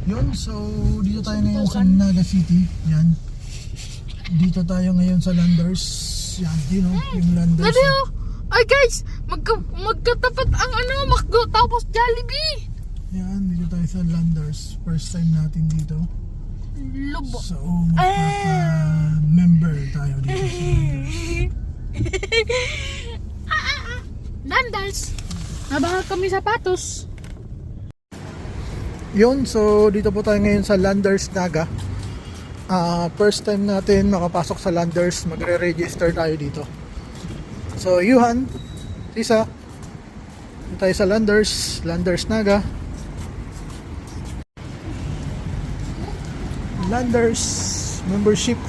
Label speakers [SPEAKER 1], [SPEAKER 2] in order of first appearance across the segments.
[SPEAKER 1] Yun, so dito tayo ngayon sa Naga City. Yan. Dito tayo ngayon sa Landers. Yan, you know, yung Landers.
[SPEAKER 2] Ay guys, magkatapat ang McDo tapos Jollibee.
[SPEAKER 1] Yan, dito tayo sa Landers. First time natin dito.
[SPEAKER 2] Lubo.
[SPEAKER 1] So, magpapa-member tayo dito sa Landers.
[SPEAKER 2] Landers. Nabahal kami sapatos.
[SPEAKER 1] Yun, so dito po tayo ngayon sa Landers Naga. First time natin makapasok sa Landers, magre-register tayo dito. So, Yuhan, Lisa, dito tayo sa Landers Naga. Landers membership.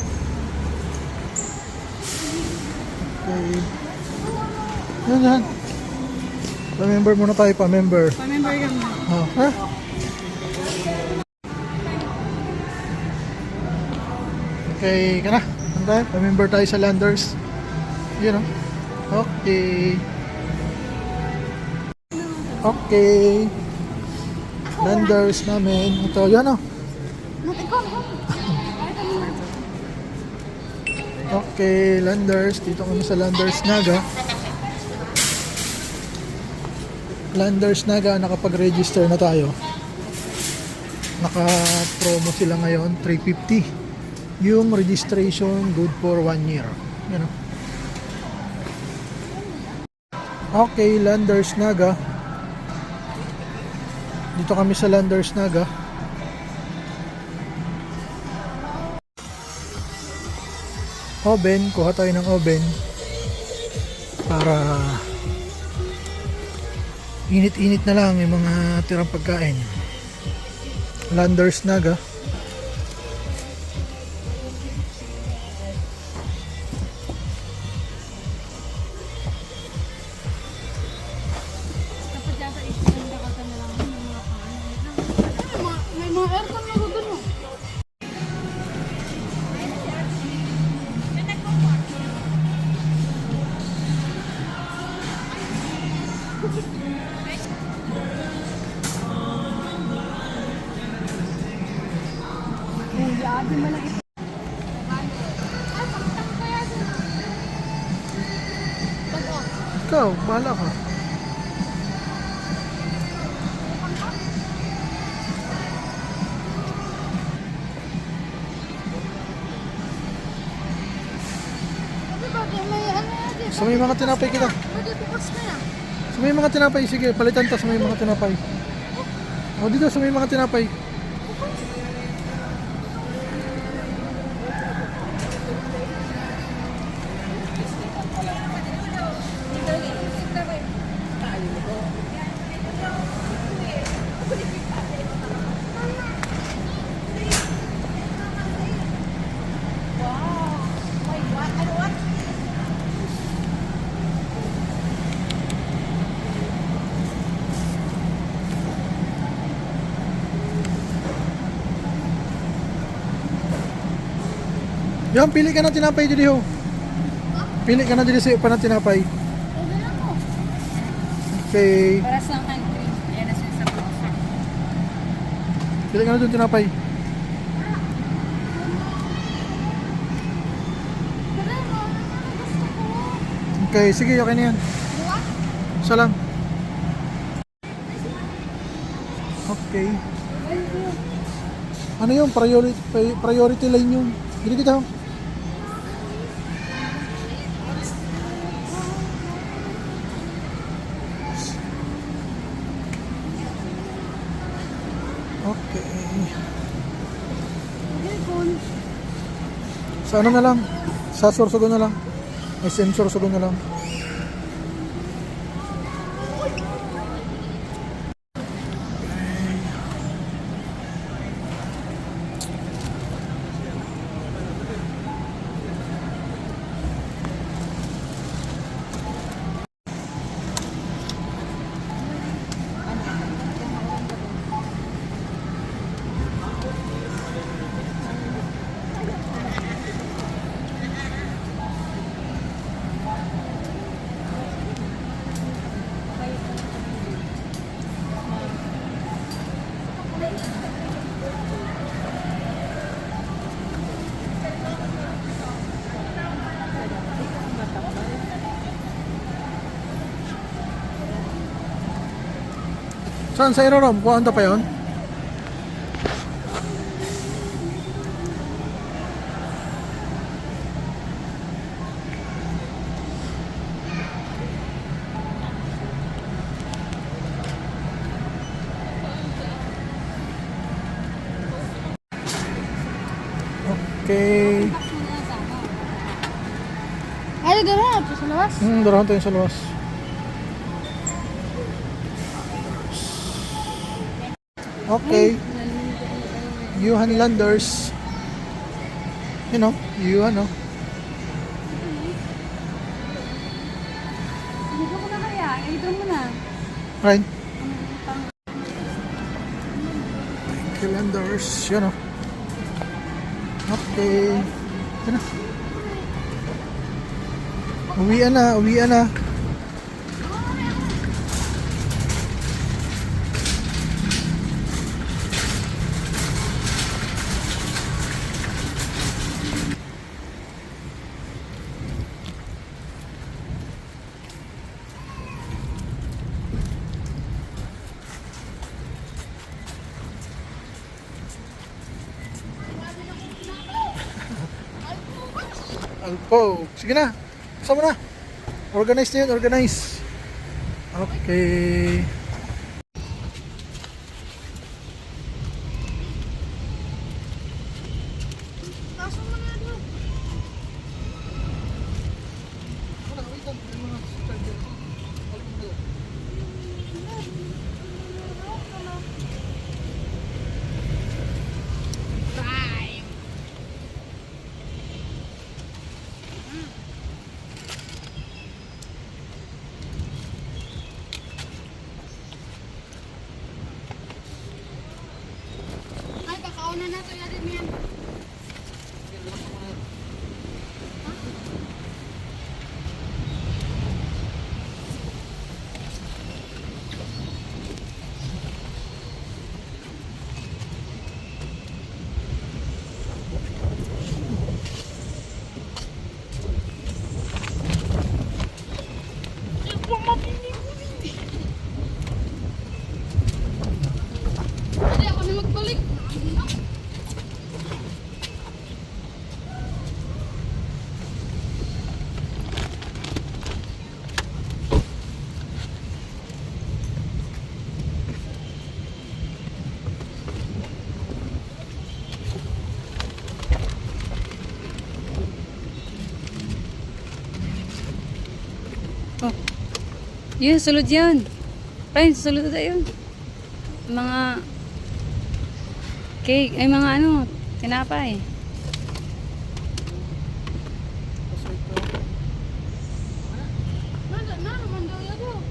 [SPEAKER 1] Okay. Yan. Pa-member muna tayo, pa-member.
[SPEAKER 2] Pa-member kami.
[SPEAKER 1] Ha? Okay, ka na. Tayo, pa-member tayo sa Landers. Yun, oh. Okay. Okay. Landers namin. Ito, yan, oh. Okay, Landers. Dito kami sa Landers Naga. Landers Naga, nakapag-register na tayo. Naka-promo sila ngayon, 350. Yung registration, good for 1 year. You know. Okay, Landers Naga. Dito kami sa Landers Naga. Oven, kuha tayo ng oven para init-init na lang yung mga tirang pagkain. Landers Naga.
[SPEAKER 2] May mga aircon na ko dun.
[SPEAKER 1] Ikaw, bahala ka. So may mga tinapay kita. So may mga tinapay, sige, palitan ta sa may mga tinapay. O dito sa may mga tinapay. Yan, pili ka na tinapay dito ho. Pili ka na dito sa ipa na tinapay. Okay.
[SPEAKER 2] Para sa country. Ayan na siya sa pusa.
[SPEAKER 1] Pili ka na dito tinapay. Okay, sige, okay na yan. Isa lang. Okay. Ano yung priority line yung? Bili kita ho. Okay. Sa ano na lang? Sa Sorsogon na lang. SM Sorsogon na lang. Saan sa Irorom? Kuhaan pa yun? Okay.
[SPEAKER 2] Ay, doon na. Sa labas.
[SPEAKER 1] Darahan tayo sa luwas. Okay. Yuhan Landers. You know, Yuhan, no?
[SPEAKER 2] Dito ko na kaya. Dito mo na.
[SPEAKER 1] Right. Thank you, Landers. You know. Okay. Ito na. Uwian na, uwian na. Alpo. Sige na. Sama na. Organize na yun, organize. Okay.
[SPEAKER 2] Pasok mo na doon. Ay, kakauna na to yan din yan. Hindi ako na magbalik.
[SPEAKER 3] Oh. Yun, sulod yan. Prime, sulod na yun. Mga cake, ay mga ano, tinapay.
[SPEAKER 2] Nanda na naman daw yan daw.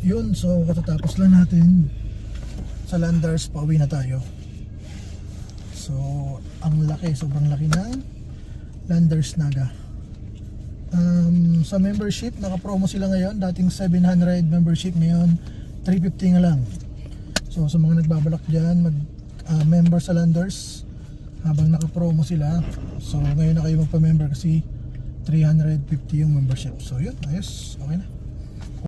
[SPEAKER 1] Yun, so katatapos lang natin sa Landers, pauwi na tayo. So, ang laki, sobrang laki ng Landers Naga. Sa membership, naka-promo sila ngayon. Dating 700 membership, ngayon 350 nga lang. So, sa mga nagbabalak dyan, member sa Landers, habang naka-promo sila. So, ngayon na kayo magpa-member kasi 350 yung membership. So, yun, ayos, okay na.